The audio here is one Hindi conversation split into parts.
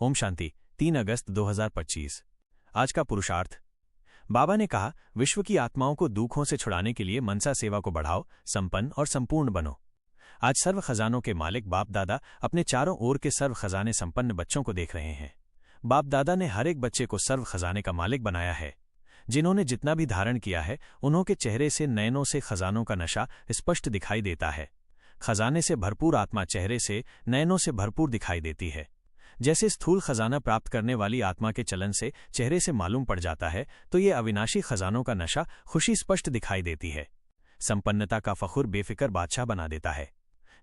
ओम शांति। 3 अगस्त 2025। आज का पुरुषार्थ। बाबा ने कहा, विश्व की आत्माओं को दुखों से छुड़ाने के लिए मनसा सेवा को बढ़ाओ, संपन्न और संपूर्ण बनो। आज सर्व खजानों के मालिक बाप दादा अपने चारों ओर के सर्व खजाने संपन्न बच्चों को देख रहे हैं। बाप दादा ने हर एक बच्चे को सर्व खजाने का मालिक बनाया है। जिन्होंने जितना भी धारण किया है, उन्हों के चेहरे से नयनों से खजानों का नशा स्पष्ट दिखाई देता है। खजाने से भरपूर आत्मा चेहरे से नयनों से भरपूर दिखाई देती है। जैसे स्थूल खजाना प्राप्त करने वाली आत्मा के चलन से चेहरे से मालूम पड़ जाता है, तो ये अविनाशी खजानों का नशा खुशी स्पष्ट दिखाई देती है। संपन्नता का फखुर बेफिक्र बादशाह बना देता है।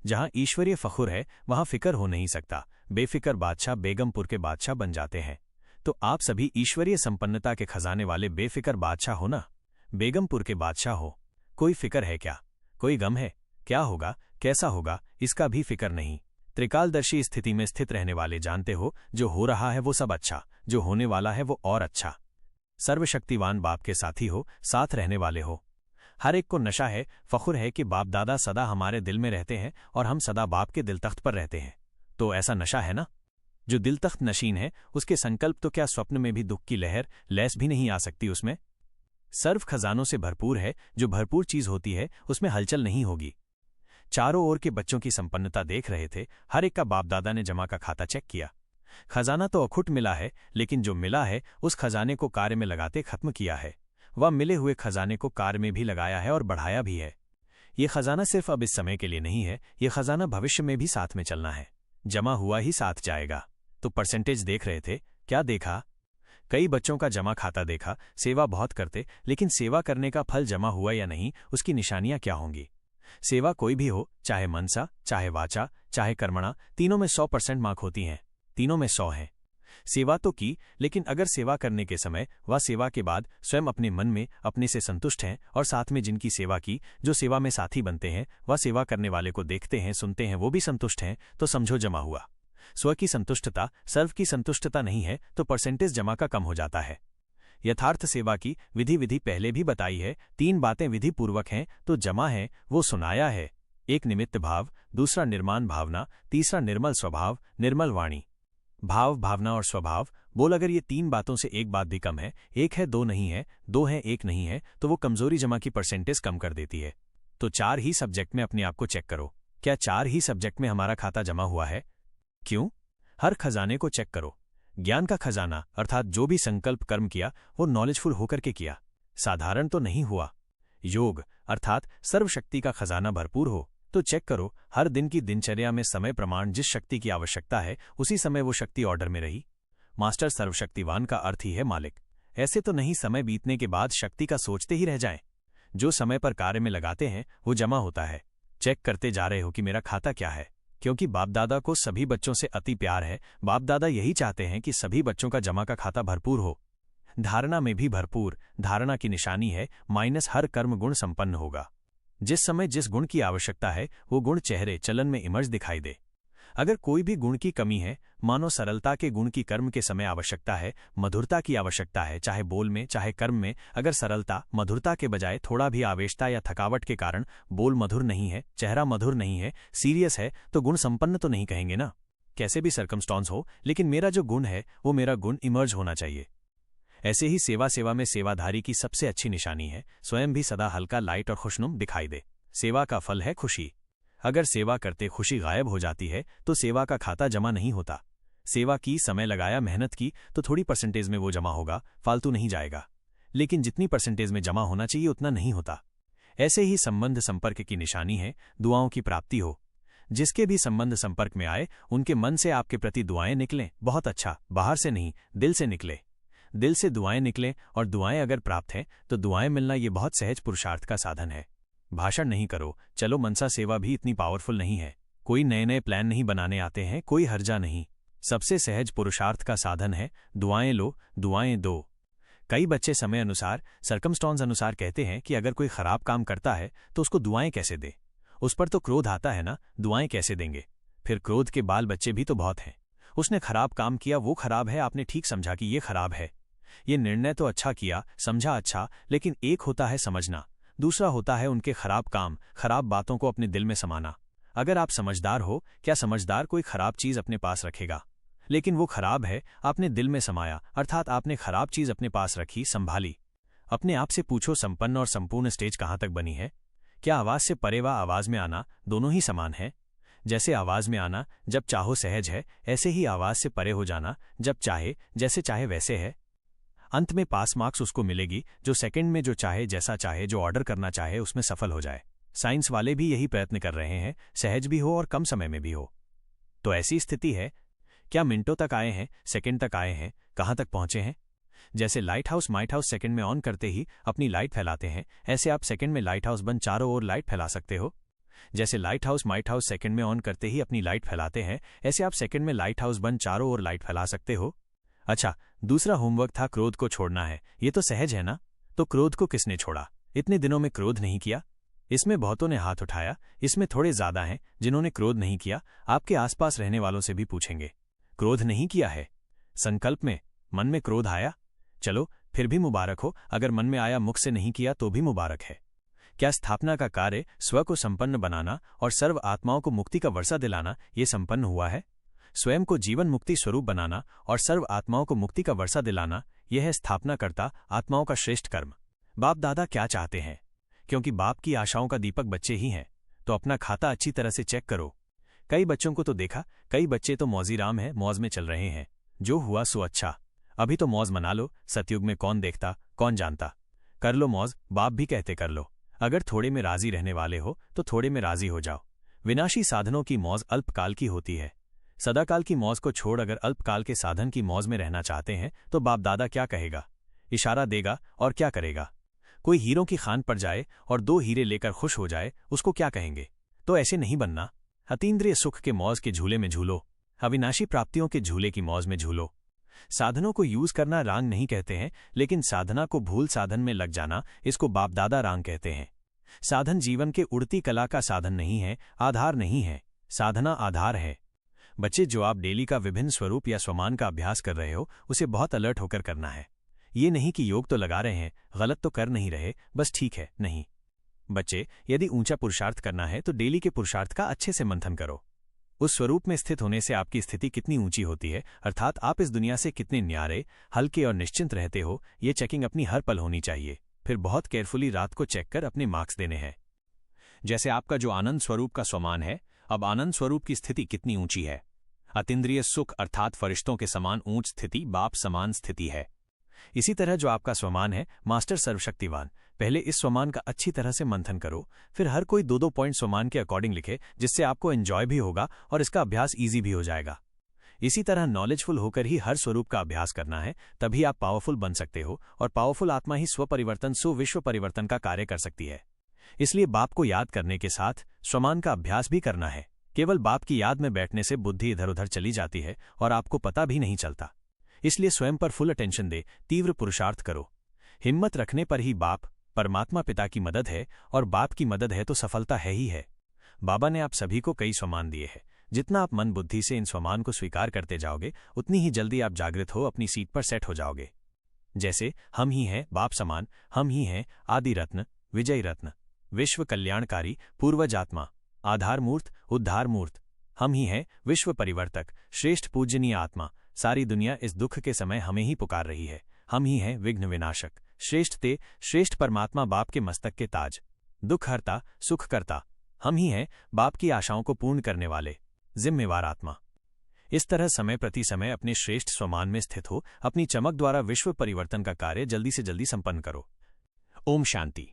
जहां ईश्वरीय फखुर है, वहां फिक्र हो नहीं सकता। बेफिक्र बादशाह बेगमपुर के बादशाह बन जाते हैं। तो आप सभी ईश्वरीय संपन्नता के खजाने वाले बेफिक्र बादशाह हो ना। बेगमपुर के बादशाह हो। कोई फिक्र है क्या? कोई गम है? क्या होगा, कैसा होगा, इसका भी फिक्र नहीं। त्रिकालदर्शी स्थिति में स्थित रहने वाले जानते हो, जो हो रहा है वो सब अच्छा, जो होने वाला है वो और अच्छा। सर्वशक्तिवान बाप के साथी हो, साथ रहने वाले हो। हर एक को नशा है, फखुर है कि बाप दादा सदा हमारे दिल में रहते हैं और हम सदा बाप के दिल तख्त पर रहते हैं। तो ऐसा नशा है ना। जो दिल तख्त नशीन है, उसके संकल्प तो क्या स्वप्न में भी दुख की लहर लैस भी नहीं आ सकती उसमें। सर्व खजानों से भरपूर है। जो भरपूर चीज होती है, उसमें हलचल नहीं होगी। चारों ओर के बच्चों की संपन्नता देख रहे थे। हर एक का बाप दादा ने जमा का खाता चेक किया। खजाना तो अखुट मिला है, लेकिन जो मिला है उस खजाने को कार्य में लगाते खत्म किया है। वह मिले हुए खजाने को कार्य में भी लगाया है और बढ़ाया भी है। ये खजाना सिर्फ अब इस समय के लिए नहीं है, ये खजाना भविष्य में भी साथ में चलना है। जमा हुआ ही साथ जाएगा। तो परसेंटेज देख रहे थे, क्या देखा? कई बच्चों का जमा खाता देखा। सेवा बहुत करते, लेकिन सेवा करने का फल जमा हुआ या नहीं, उसकी निशानियां क्या होंगी? सेवा कोई भी हो, चाहे मनसा, चाहे वाचा, चाहे कर्मणा, तीनों में 100% मार्क होती हैं। तीनों में 100 हैं। सेवा तो की, लेकिन अगर सेवा करने के समय व सेवा के बाद स्वयं अपने मन में अपने से संतुष्ट हैं और साथ में जिनकी सेवा की, जो सेवा में साथी बनते हैं, वह सेवा करने वाले को देखते हैं, सुनते हैं, वो भी संतुष्ट हैं, तो समझो जमा हुआ। स्व की संतुष्टता, सर्व की संतुष्टता नहीं है, तो परसेंटेज जमा का कम हो जाता है। यथार्थ सेवा की विधि पहले भी बताई है। 3 बातें विधि पूर्वक हैं, तो जमा है वो सुनाया है। एक निमित्त भाव, दूसरा निर्माण भावना, तीसरा निर्मल स्वभाव, निर्मल वाणी। भाव, भावना और स्वभाव बोल, अगर ये 3 बातों से एक बात भी कम है, एक है दो नहीं है, दो है एक नहीं है, तो वो कमजोरी जमा की परसेंटेज कम कर देती है। तो 4 ही सब्जेक्ट में अपने आप को चेक करो। क्या 4 ही सब्जेक्ट में हमारा खाता जमा हुआ है? क्यों? हर खजाने को चेक करो। ज्ञान का खजाना अर्थात जो भी संकल्प कर्म किया वो नॉलेजफुल होकर के किया, साधारण तो नहीं हुआ। योग अर्थात सर्वशक्ति का खजाना भरपूर हो, तो चेक करो हर दिन की दिनचर्या में समय प्रमाण जिस शक्ति की आवश्यकता है, उसी समय वो शक्ति ऑर्डर में रही। मास्टर सर्वशक्तिवान का अर्थ ही है मालिक। ऐसे तो नहीं समय बीतने के बाद शक्ति का सोचते ही रह जाएं। जो समय पर कार्य में लगाते हैं वो जमा होता है। चेक करते जा रहे हो कि मेरा खाता क्या है, क्योंकि बाप दादा को सभी बच्चों से अति प्यार है। बाप दादा यही चाहते हैं कि सभी बच्चों का जमा का खाता भरपूर हो। धारणा में भी भरपूर। धारणा की निशानी है माइनस हर कर्म गुण संपन्न होगा। जिस समय जिस गुण की आवश्यकता है, वो गुण चेहरे चलन में इमर्ज दिखाई दे। अगर कोई भी गुण की कमी है, मानो सरलता के गुण की कर्म के समय आवश्यकता है, मधुरता की आवश्यकता है, चाहे बोल में चाहे कर्म में, अगर सरलता मधुरता के बजाय थोड़ा भी आवेशता या थकावट के कारण बोल मधुर नहीं है, चेहरा मधुर नहीं है, सीरियस है, तो गुण संपन्न तो नहीं कहेंगे ना। कैसे भी सर्कमस्टांस हो, लेकिन मेरा जो गुण है वो मेरा गुण इमर्ज होना चाहिए। ऐसे ही सेवा में सेवाधारी की सबसे अच्छी निशानी है स्वयं भी सदा हल्का, लाइट और खुशनुम दिखाई दे। सेवा का फल है खुशी। अगर सेवा करते खुशी गायब हो जाती है, तो सेवा का खाता जमा नहीं होता। सेवा की, समय लगाया, मेहनत की, तो थोड़ी परसेंटेज में वो जमा होगा, फालतू नहीं जाएगा। लेकिन जितनी परसेंटेज में जमा होना चाहिए उतना नहीं होता। ऐसे ही संबंध संपर्क की निशानी है दुआओं की प्राप्ति हो। जिसके भी संबंध संपर्क में आए, उनके मन से आपके प्रति दुआएं निकलें, बहुत अच्छा, बाहर से नहीं, दिल से निकले। दिल से दुआएं निकलें, और दुआएं अगर प्राप्त हैं, तो दुआएं मिलना ये बहुत सहज पुरुषार्थ का साधन है। भाषण नहीं करो, चलो मनसा सेवा भी इतनी पावरफुल नहीं है। कोई नए प्लान नहीं बनाने आते हैं, कोई हर्जा नहीं। सबसे सहज पुरुषार्थ का साधन है दुआएं लो, दुआएं दो। कई बच्चे समय अनुसार, सर्कमस्टांस अनुसार कहते हैं कि अगर कोई खराब काम करता है तो उसको दुआएं कैसे दे। उस पर तो क्रोध आता है ना, दुआएं कैसे देंगे। फिर क्रोध के बाल बच्चे भी तो बहुत हैं। उसने खराब काम किया, वो खराब है, आपने ठीक समझा कि ये खराब है। ये निर्णय तो अच्छा किया, समझा अच्छा, लेकिन एक होता है समझना, दूसरा होता है उनके खराब काम, खराब बातों को अपने दिल में समाना। अगर आप समझदार हो, क्या समझदार कोई खराब चीज अपने पास रखेगा? लेकिन वो खराब है, आपने दिल में समाया, अर्थात आपने खराब चीज अपने पास रखी, संभाली। अपने आप से पूछो, संपन्न और संपूर्ण स्टेज कहाँ तक बनी है? क्या आवाज से परे व आवाज में आना दोनों ही समान है? जैसे आवाज में आना जब चाहो सहज है, ऐसे ही आवाज से परे हो जाना जब चाहे, जैसे चाहे वैसे है। अंत में पास मार्क्स उसको मिलेगी जो सेकंड में जो चाहे, जैसा चाहे, जो ऑर्डर करना चाहे उसमें सफल हो जाए। साइंस वाले भी यही प्रयत्न कर रहे हैं, सहज भी हो और कम समय में भी हो। तो ऐसी स्थिति है। क्या मिनटों तक आए हैं, सेकंड तक आए हैं, कहां तक पहुंचे हैं? जैसे light house might house second में ऑन करते ही अपनी लाइट फैलाते हैं, ऐसे आप सेकंड में लाइट हाउस बन चारों ओर लाइट फैला सकते हो। जैसे light house might house second में ऑन करते ही अपनी लाइट फैलाते हैं, ऐसे आप सेकंड में लाइट हाउस बन चारों ओर लाइट फैला सकते हो। अच्छा, दूसरा होमवर्क था क्रोध को छोड़ना है। ये तो सहज है ना? तो क्रोध को किसने छोड़ा? इतने दिनों में क्रोध नहीं किया? इसमें बहुतों ने हाथ उठाया, इसमें थोड़े ज्यादा हैं जिन्होंने क्रोध नहीं किया। आपके आसपास रहने वालों से भी पूछेंगे, क्रोध नहीं किया है? संकल्प में मन में क्रोध आया? चलो फिर भी मुबारक हो, अगर मन में आया मुख से नहीं किया तो भी मुबारक है। क्या स्थापना का कार्य स्व को संपन्न बनाना और सर्व आत्माओं को मुक्ति का वर्षा दिलाना ये संपन्न हुआ है? स्वयं को जीवन मुक्ति स्वरूप बनाना और सर्व आत्माओं को मुक्ति का वर्षा दिलाना यह है स्थापना करता आत्माओं का श्रेष्ठ कर्म। बाप दादा क्या चाहते हैं? क्योंकि बाप की आशाओं का दीपक बच्चे ही हैं, तो अपना खाता अच्छी तरह से चेक करो। कई बच्चों को तो देखा, कई बच्चे तो मौजी राम है, मौज में चल रहे हैं। जो हुआ सो अच्छा, अभी तो मौज मना लो। सतयुग में कौन देखता, कौन जानता। कर लो मौज, बाप भी कहते कर लो। अगर थोड़े में राजी रहने वाले हो तो थोड़े में राजी हो जाओ। विनाशी साधनों की मौज अल्पकाल की होती है। सदाकाल की मौज को छोड़ अगर अल्पकाल के साधन की मौज में रहना चाहते हैं तो बाप दादा क्या कहेगा? इशारा देगा और क्या करेगा? कोई हीरों की खान पड़ जाए और 2 हीरे लेकर खुश हो जाए, उसको क्या कहेंगे? तो ऐसे नहीं बनना। अतीन्द्रिय सुख के मौज के झूले में झूलो, अविनाशी प्राप्तियों के झूले की मौज में झूलो। साधनों को यूज करना रांग नहीं कहते हैं, लेकिन साधना को भूल साधन में लग जाना, इसको बाप दादा रांग कहते हैं। साधन जीवन के उड़ती कला का साधन नहीं है, आधार नहीं है। साधना आधार है। बच्चे, जो आप डेली का विभिन्न स्वरूप या स्वमान का अभ्यास कर रहे हो, उसे बहुत अलर्ट होकर करना है। ये नहीं कि योग तो लगा रहे हैं, गलत तो कर नहीं रहे, बस ठीक है। नहीं बच्चे, यदि ऊंचा पुरुषार्थ करना है तो डेली के पुरुषार्थ का अच्छे से मंथन करो। उस स्वरूप में स्थित होने से आपकी स्थिति कितनी ऊंची होती है, अर्थात आप इस दुनिया से कितने न्यारे, हल्के और निश्चिंत रहते हो, ये चेकिंग अपनी हर पल होनी चाहिए। फिर बहुत केयरफुली रात को चेक कर अपने मार्क्स देने हैं। जैसे आपका जो आनंद स्वरूप का स्वमान है, अब आनंद स्वरूप की स्थिति कितनी ऊंची है? अतीन्द्रिय सुख अर्थात फरिश्तों के समान ऊंच स्थिति बाप समान स्थिति है। इसी तरह जो आपका स्वमान है, मास्टर सर्वशक्तिवान, पहले इस स्वमान का अच्छी तरह से मंथन करो। फिर हर कोई 2-2 पॉइंट स्वमान के अकॉर्डिंग लिखे, जिससे आपको एंजॉय भी होगा और इसका अभ्यास ईजी भी हो जाएगा। इसी तरह नॉलेजफुल होकर ही हर स्वरूप का अभ्यास करना है, तभी आप पावरफुल बन सकते हो, और पावरफुल आत्मा ही स्वपरिवर्तन विश्व परिवर्तन का कार्य कर सकती है। इसलिए बाप को याद करने के साथ स्वमान का अभ्यास भी करना है। केवल बाप की याद में बैठने से बुद्धि इधर उधर चली जाती है और आपको पता भी नहीं चलता। इसलिए स्वयं पर फुल अटेंशन दे, तीव्र पुरुषार्थ करो। हिम्मत रखने पर ही बाप परमात्मा पिता की मदद है, और बाप की मदद है तो सफलता है ही है। बाबा ने आप सभी को कई स्वमान दिए हैं। जितना आप मन बुद्धि से इन स्वमान को स्वीकार करते जाओगे, उतनी ही जल्दी आप जागृत हो अपनी सीट पर सेट हो जाओगे। जैसे हम ही हैं बाप समान, हम ही हैं आदि रत्न, विजय रत्न, विश्व कल्याणकारी, पूर्वज आत्मा, आधार मूर्त, उद्धार मूर्त। हम ही हैं विश्व परिवर्तक, श्रेष्ठ पूजनीय आत्मा। सारी दुनिया इस दुख के समय हमें ही पुकार रही है। हम ही हैं विघ्न विनाशक, श्रेष्ठ परमात्मा, बाप के मस्तक के ताज, दुख हरता, सुख करता। हम ही हैं बाप की आशाओं को पूर्ण करने वाले, जिम्मेवार आत्मा। इस तरह समय प्रति समय अपने श्रेष्ठ स्वमान में स्थित हो, अपनी चमक द्वारा विश्व परिवर्तन का कार्य जल्दी से जल्दी संपन्न करो। ओम शांति।